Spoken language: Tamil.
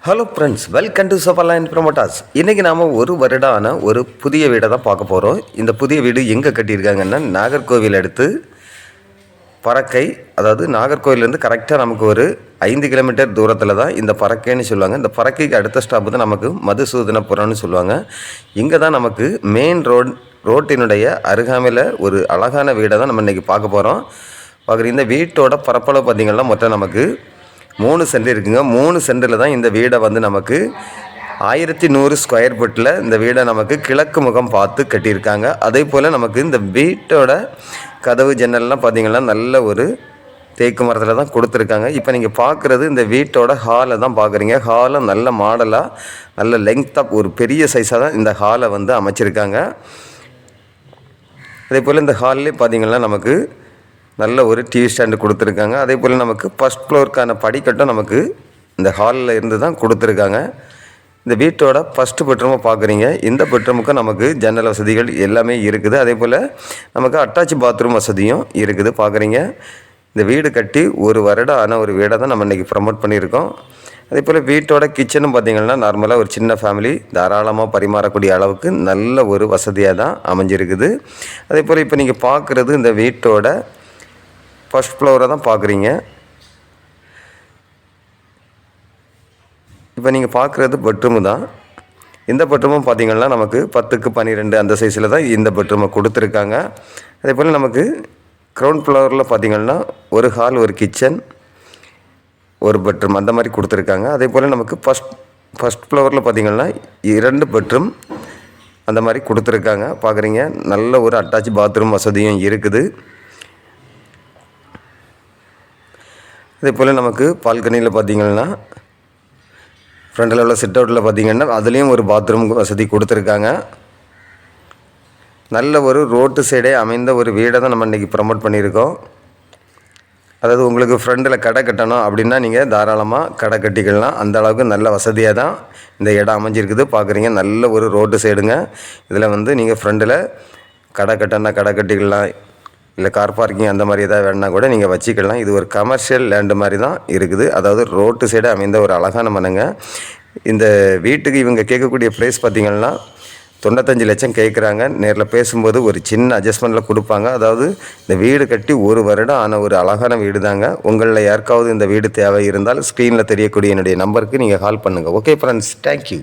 Hello friends, welcome to Sofaline promoters. இன்றைக்கி நாம் ஒரு வருடான ஒரு புதிய வீடை தான் பார்க்க போகிறோம். இந்த புதிய வீடு எங்கே கட்டியிருக்காங்கன்னா நாகர்கோவில் அடுத்து பறக்கை, அதாவது நாகர்கோவிலேருந்து கரெக்டாக நமக்கு ஒரு 5 கிலோமீட்டர் தூரத்தில் தான் இந்த பறக்கைன்னு சொல்லுவாங்க. இந்த பறக்கைக்கு அடுத்த ஸ்டாப்பு தான் நமக்கு மதுசூதனபுரம்னு சொல்லுவாங்க. இங்கே தான் நமக்கு மெயின் ரோட்டினுடைய அருகாமையில் ஒரு அழகான வீடை தான் நம்ம இன்றைக்கி பார்க்க போகிறோம். பார்க்குற இந்த வீட்டோட பரப்பளவு பார்த்திங்கன்னா மொத்தம் நமக்கு 3 சென்ட் இருக்குங்க. 3 சென்டில் தான் இந்த வீடை வந்து நமக்கு 1100 ஸ்கொயர் ஃபீட்டில் இந்த வீடை நமக்கு கிழக்கு முகம் பார்த்து கட்டியிருக்காங்க. அதே போல் நமக்கு இந்த வீட்டோட கதவு ஜன்னல்லாம் பார்த்திங்கன்னா நல்ல ஒரு தேக்கு மரத்தில் தான் கொடுத்துருக்காங்க. இப்போ நீங்கள் பார்க்குறது இந்த வீட்டோட ஹாலை தான் பார்க்குறீங்க. ஹாலும் நல்ல மாடலாக நல்ல லெங்க்த்தாக ஒரு பெரிய சைஸாக தான் இந்த ஹாலை வந்து அமைச்சிருக்காங்க. அதே போல் இந்த ஹால்லே பார்த்திங்கன்னா நமக்கு நல்ல ஒரு டிவி ஸ்டாண்டு கொடுத்துருக்காங்க. அதே போல் நமக்கு ஃபஸ்ட் ஃப்ளோருக்கான படிக்கட்டும் நமக்கு இந்த ஹாலில் இருந்து தான் கொடுத்துருக்காங்க. இந்த வீட்டோட ஃபஸ்ட்டு பெட்ரூமை பார்க்குறீங்க. இந்த பெட்ரூமுக்கும் நமக்கு ஜன்னல் வசதிகள் எல்லாமே இருக்குது. அதே போல் நமக்கு அட்டாச் பாத்ரூம் வசதியும் இருக்குது. பார்க்குறீங்க, இந்த வீடு கட்டி ஒரு வருடம் ஆன ஒரு வீடை தான் நம்ம இன்றைக்கி ப்ரமோட் பண்ணியிருக்கோம். அதே போல் வீட்டோட கிச்சனும் பார்த்திங்கன்னா நார்மலாக ஒரு சின்ன ஃபேமிலி தாராளமாக பரிமாறக்கூடிய அளவுக்கு நல்ல ஒரு வசதியாக தான் அமைஞ்சிருக்குது. அதே போல் இப்போ நீங்கள் பார்க்குறது இந்த வீட்டோட ஃபஸ்ட் ஃப்ளோரை தான் பார்க்குறீங்க. இப்போ நீங்கள் பார்க்குறது பெட்ரூமு தான். இந்த பெட்ரூமும் பார்த்திங்கன்னா நமக்கு 10க்கு 12 அந்த சைஸில் தான் இந்த பெட்ரூமை கொடுத்துருக்காங்க. அதே போல் நமக்கு கிரவுண்ட் ஃப்ளோரில் பார்த்திங்கன்னா ஒரு ஹால், ஒரு கிச்சன், ஒரு பெட்ரூம் அந்த மாதிரி கொடுத்துருக்காங்க. அதே போல் நமக்கு ஃபஸ்ட் ஃப்ளோரில் பார்த்திங்கன்னா 2 பெட்ரூம் அந்த மாதிரி கொடுத்துருக்காங்க. பார்க்குறீங்க, நல்ல ஒரு அட்டாச் பாத்ரூம் வசதியும் இருக்குது. அதே போல் நமக்கு பால்கனியில் பார்த்திங்கன்னா ஃப்ரண்டில் உள்ள சிட் அவுட்டில் பார்த்திங்கன்னா அதுலேயும் ஒரு பாத்ரூம் வசதி கொடுத்துருக்காங்க. நல்ல ஒரு ரோட்டு சைடே அமைந்த ஒரு வீடை தான் நம்ம இன்றைக்கி ப்ரமோட் பண்ணியிருக்கோம். அதாவது உங்களுக்கு ஃப்ரண்டில் கடை கட்டணும் அப்படின்னா நீங்கள் தாராளமாக கடை கட்டிக்கலாம். அந்த அளவுக்கு நல்ல வசதியாக தான் இந்த இடம் அமைஞ்சிருக்குது. பார்க்குறீங்க, நல்ல ஒரு ரோட்டு சைடுங்க. இதில் வந்து நீங்கள் ஃப்ரண்டில் கடை கட்டினா கடை கட்டிக்கலாம், இல்லை கார் பார்க்கிங் அந்த மாதிரி எதாவது வேணால் கூட நீங்கள் வச்சுக்கலாம். இது ஒரு கமர்ஷியல் லேண்டு மாதிரி தான் இருக்குது. அதாவது ரோட்டு சைடு அமைந்த ஒரு அழகான மனைங்க. இந்த வீட்டுக்கு இவங்க கேட்கக்கூடிய ப்ரைஸ் பார்த்திங்கன்னா 95 லட்சம் கேட்குறாங்க. நேரில் பேசும்போது ஒரு சின்ன அட்ஜஸ்ட்மெண்ட்டில் கொடுப்பாங்க. அதாவது இந்த வீடு கட்டி ஒரு வருடம் ஆன ஒரு அழகான வீடு தாங்க. உங்களில் யாருக்காவது இந்த வீடு தேவை இருந்தால் ஸ்க்ரீனில் தெரியக்கூடிய என்னுடைய நம்பருக்கு நீங்கள் கால் பண்ணுங்கள். Okay friends, thank you.